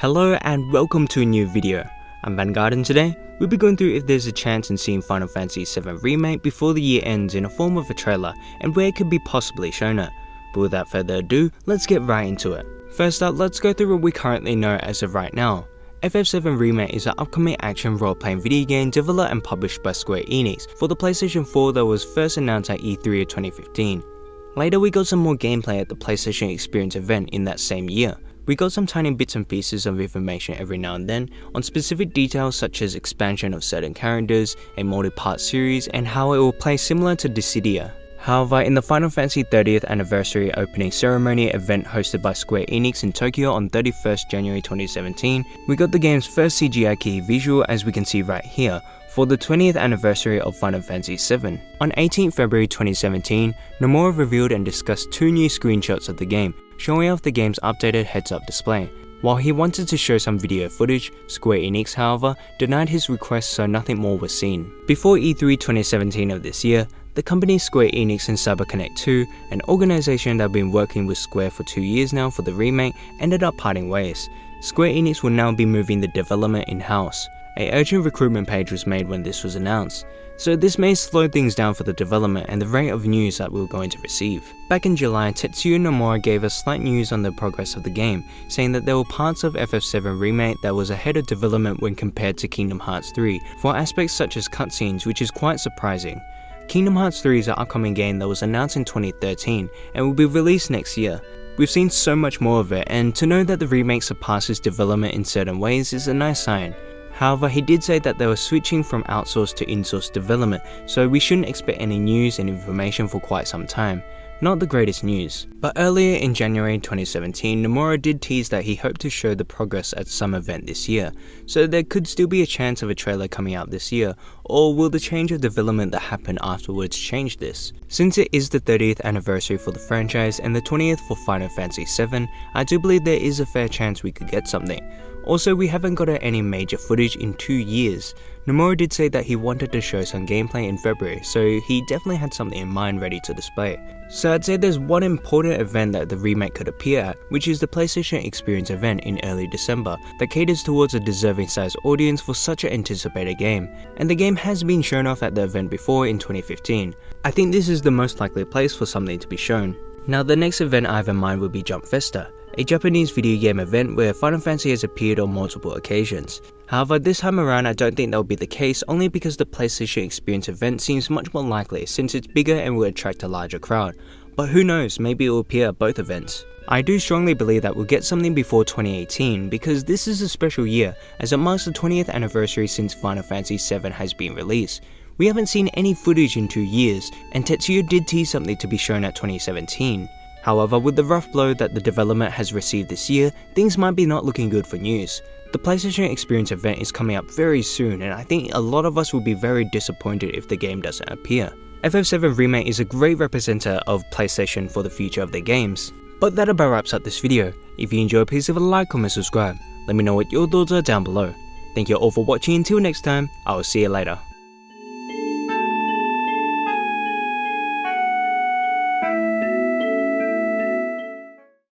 Hello and welcome to a new video. I'm Vanguard and today we'll be going through if there's a chance in seeing Final Fantasy VII Remake before the year ends in a form of a trailer and where it could be possibly shown at. But without further ado, let's get right into it. First up, let's go through what we currently know as of right now. FF7 Remake is an upcoming action role-playing video game developed and published by Square Enix for the PlayStation 4 that was first announced at E3 of 2015. Later we got some more gameplay at the PlayStation Experience event in that same year. We got some tiny bits and pieces of information every now and then on specific details such as expansion of certain characters, a multi-part series, and how it will play similar to Dissidia. However, in the Final Fantasy 30th anniversary opening ceremony event hosted by Square Enix in Tokyo on 31st January 2017, we got the game's first CGI key visual as we can see right here, for the 20th anniversary of Final Fantasy VII. On 18th February 2017, Nomura revealed and discussed two new screenshots of the game, showing off the game's updated heads-up display. While he wanted to show some video footage, Square Enix, however, denied his request so nothing more was seen. Before E3 2017 of this year, the company Square Enix and CyberConnect 2, an organization that have been working with Square for 2 years now for the remake, ended up parting ways. Square Enix will now be moving the development in-house. An urgent recruitment page was made when this was announced, so this may slow things down for the development and the rate of news that we're going to receive. Back in July, Tetsuya Nomura gave us slight news on the progress of the game, saying that there were parts of FF7 Remake that was ahead of development when compared to Kingdom Hearts 3, for aspects such as cutscenes, which is quite surprising. Kingdom Hearts 3 is an upcoming game that was announced in 2013 and will be released next year. We've seen so much more of it, and to know that the remake surpasses development in certain ways is a nice sign. However, he did say that they were switching from outsourced to in-source development, so we shouldn't expect any news and information for quite some time. Not the greatest news. But earlier in January 2017, Nomura did tease that he hoped to show the progress at some event this year, so there could still be a chance of a trailer coming out this year, or will the change of development that happened afterwards change this? Since it is the 30th anniversary for the franchise and the 20th for Final Fantasy VII, I do believe there is a fair chance we could get something. Also, we haven't got any major footage in 2 years. Nomura did say that he wanted to show some gameplay in February, so he definitely had something in mind ready to display. So I'd say there's one important event that the remake could appear at, which is the PlayStation Experience event in early December that caters towards a deserving sized audience for such an anticipated game, and the game has been shown off at the event before in 2015. I think this is the most likely place for something to be shown. Now the next event I have in mind would be Jump Festa, a Japanese video game event where Final Fantasy has appeared on multiple occasions. However, this time around I don't think that will be the case, only because the PlayStation Experience event seems much more likely since it's bigger and will attract a larger crowd. But who knows, maybe it will appear at both events. I do strongly believe that we'll get something before 2018 because this is a special year as it marks the 20th anniversary since Final Fantasy VII has been released. We haven't seen any footage in 2 years, and Tetsuya did tease something to be shown at 2017. However, with the rough blow that the development has received this year, things might be not looking good for news. The PlayStation Experience event is coming up very soon, and I think a lot of us will be very disappointed if the game doesn't appear. FF7 Remake is a great representative of PlayStation for the future of their games. But that about wraps up this video. If you enjoyed, please leave a like, comment, subscribe. Let me know what your thoughts are down below. Thank you all for watching. Until next time, I will see you later.